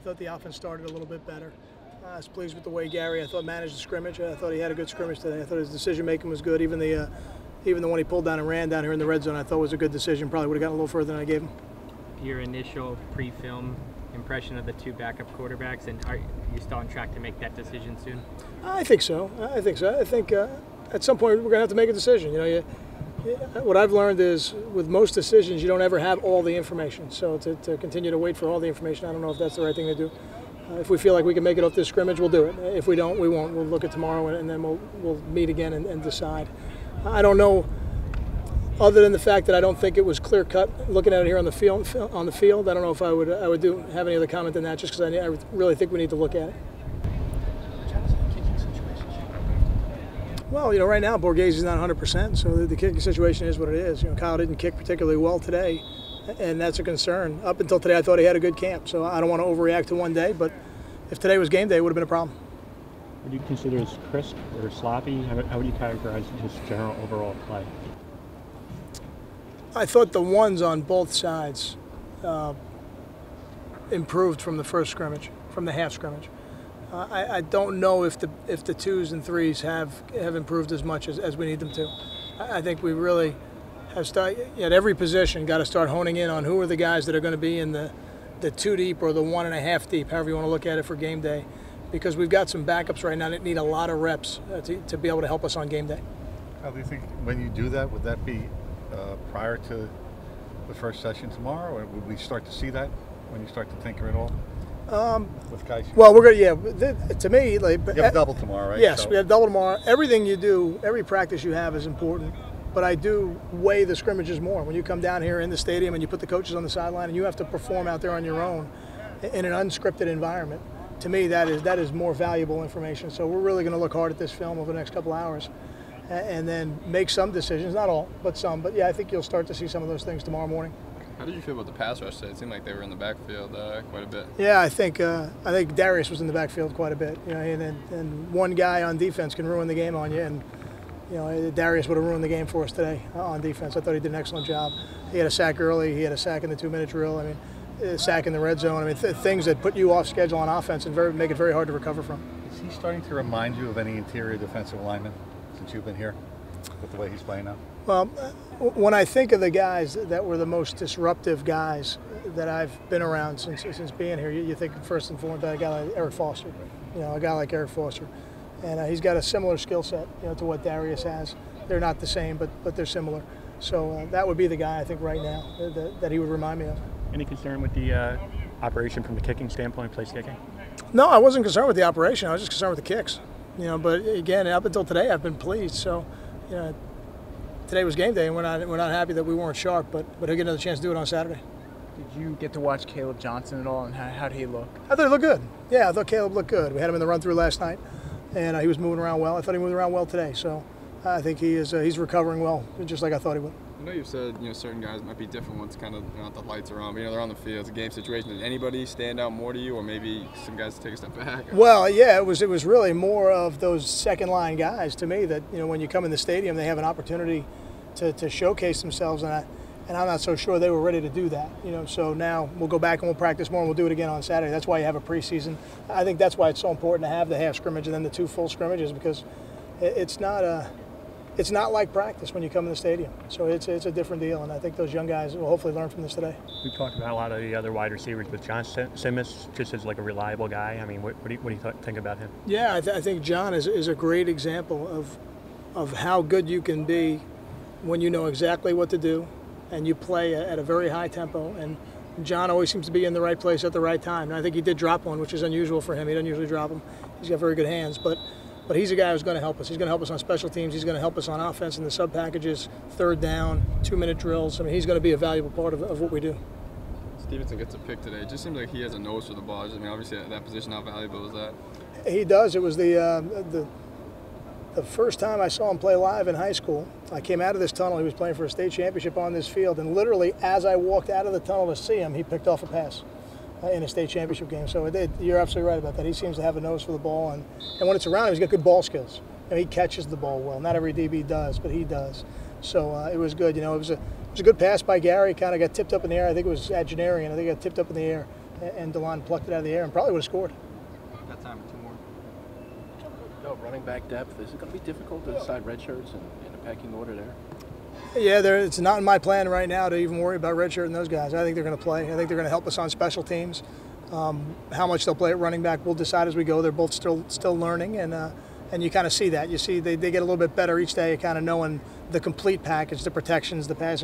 thought the offense started a little bit better. I was pleased with the way Gary, I thought, managed the scrimmage. I thought he had a good scrimmage today. I thought his decision-making was good. Even the one he pulled down and ran down here in the red zone, I thought was a good decision. Probably would have gotten a little further than I gave him. Your initial pre-film impression of the two backup quarterbacks, and are you still on track to make that decision soon? I think so. I think at some point we're going to have to make a decision. What I've learned is with most decisions you don't ever have all the information. So to continue to wait for all the information, I don't know if that's the right thing to do. If we feel like we can make it off this scrimmage, we'll do it. If we don't, we won't. We'll look at tomorrow and then we'll meet again and decide. I don't know, other than the fact that I don't think it was clear cut looking at it here on the field. I don't know if I would have any other comment than that, just because I really think we need to look at it. Well, right now Borghesi's not 100%, so the kicking situation is what it is. Kyle didn't kick particularly well today, and that's a concern. Up until today, I thought he had a good camp, so I don't want to overreact to one day, but if today was game day, it would have been a problem. Would you consider this crisp or sloppy? How would you categorize his general overall play? I thought the ones on both sides improved from the first scrimmage, from the half scrimmage. I don't know if the twos and threes have improved as much as we need them to. I think we really have started at every position got to start honing in on who are the guys that are going to be in the 2 deep or the 1.5 deep, however you want to look at it for game day, because we've got some backups right now that need a lot of reps to be able to help us on game day. How do you think when you do that, would that be prior to the first session tomorrow, or would we start to see that when you start to tinker it all? With guys? Well, we're gonna, to me, you have double tomorrow, right? Yes, we have double tomorrow. Everything you do, every practice you have is important, but I do weigh the scrimmages more. When you come down here in the stadium and you put the coaches on the sideline and you have to perform out there on your own in an unscripted environment, to me that is more valuable information. So we're really going to look hard at this film over the next couple hours and then make some decisions, not all, but some. But yeah, I think you'll start to see some of those things tomorrow morning. How did you feel about the pass rush today? It seemed like they were in the backfield quite a bit. Yeah, I think Darius was in the backfield quite a bit. And one guy on defense can ruin the game on you. And Darius would have ruined the game for us today on defense. I thought he did an excellent job. He had a sack early. He had a sack in the 2-minute drill. I mean, a sack in the red zone. I mean, things that put you off schedule on offense and make it very hard to recover from. Is he starting to remind you of any interior defensive lineman since you've been here with the way he's playing now? Well, when I think of the guys that were the most disruptive guys that I've been around since being here, you think first and foremost about a guy like Eric Foster. A guy like Eric Foster, and he's got a similar skill set, to what Darius has. They're not the same, but they're similar. So that would be the guy I think right now that he would remind me of. Any concern with the operation from the kicking standpoint, place kicking? No, I wasn't concerned with the operation. I was just concerned with the kicks. But again, up until today, I've been pleased. So, today was game day, and we're not happy that we weren't sharp, but he'll get another chance to do it on Saturday. Did you get to watch Caleb Johnson at all, and how did he look? I thought he looked good. Yeah, I thought Caleb looked good. We had him in the run-through last night, and he was moving around well. I thought he moved around well today, so I think he's recovering well, just like I thought he would. I know you've said certain guys might be different once kind of the lights are on, but they're on the field. It's a game situation. Did anybody stand out more to you, or maybe some guys take a step back? Well, yeah, it was really more of those second-line guys to me that when you come in the stadium, they have an opportunity to showcase themselves, and I'm not so sure they were ready to do that. So now we'll go back and we'll practice more, and we'll do it again on Saturday. That's why you have a preseason. I think that's why it's so important to have the half scrimmage and then the 2 full scrimmages, because it's not like practice when you come in the stadium. So it's a different deal, and I think those young guys will hopefully learn from this today. We talked about a lot of the other wide receivers, but John Simmons just as like a reliable guy. I mean, what do you think about him? Yeah, I think John is a great example of how good you can be when you know exactly what to do and you play at a very high tempo. And John always seems to be in the right place at the right time. And I think he did drop one, which is unusual for him. He doesn't usually drop them. He's got very good hands, but he's a guy who's going to help us. He's going to help us on special teams. He's going to help us on offense in the sub packages, 3rd down, 2-minute drills. I mean, he's going to be a valuable part of what we do. Stevenson gets a pick today. It just seems like he has a nose for the ball. I mean, obviously at that position, how valuable is that? He does. It was the first time I saw him play live in high school. I came out of this tunnel. He was playing for a state championship on this field, and literally as I walked out of the tunnel to see him, he picked off a pass in a state championship game. So you're absolutely right about that. He seems to have a nose for the ball, and when it's around him, he's got good ball skills. He catches the ball well. Not every DB does, but he does. So it was good. It was a good pass by Gary. Kind of got tipped up in the air. I think it was Adjanarian. I think it got tipped up in the air, and DeLon plucked it out of the air and probably would have scored. That time, 2 more. No, running back depth, is it going to be difficult to decide red shirts in a pecking order there? Yeah, it's not in my plan right now to even worry about redshirt and those guys. I think they're going to play. I think they're going to help us on special teams. How much they'll play at running back, we'll decide as we go. They're both still learning, and you kind of see that. You see they get a little bit better each day, kind of knowing the complete package, the protections, the pass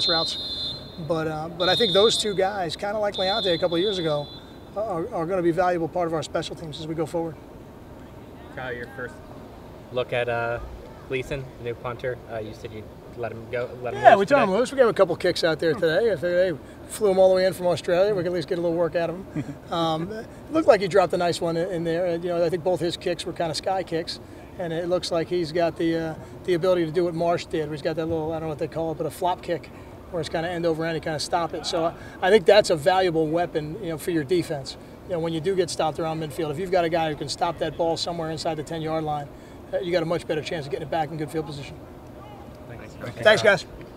routes. But I think those 2 guys, kind of like Leonte a couple of years ago, are going to be a valuable part of our special teams as we go forward. Kyle, your first look at Gleason, the new punter. You said you'd let him go. Yeah, we turned him loose. We gave him a couple kicks out there today. I figured, hey, flew him all the way in from Australia. We could at least get a little work out of him. It looked like he dropped a nice one in there. I think both his kicks were kind of sky kicks, and it looks like he's got the ability to do what Marsh did. Where he's got that little, I don't know what they call it, but a flop kick, where it's kind of end over end, you kind of stop it. So I think that's a valuable weapon, for your defense. When you do get stopped around midfield, if you've got a guy who can stop that ball somewhere inside the 10-yard line, you got a much better chance of getting it back in good field position. Thanks. Thanks, guys.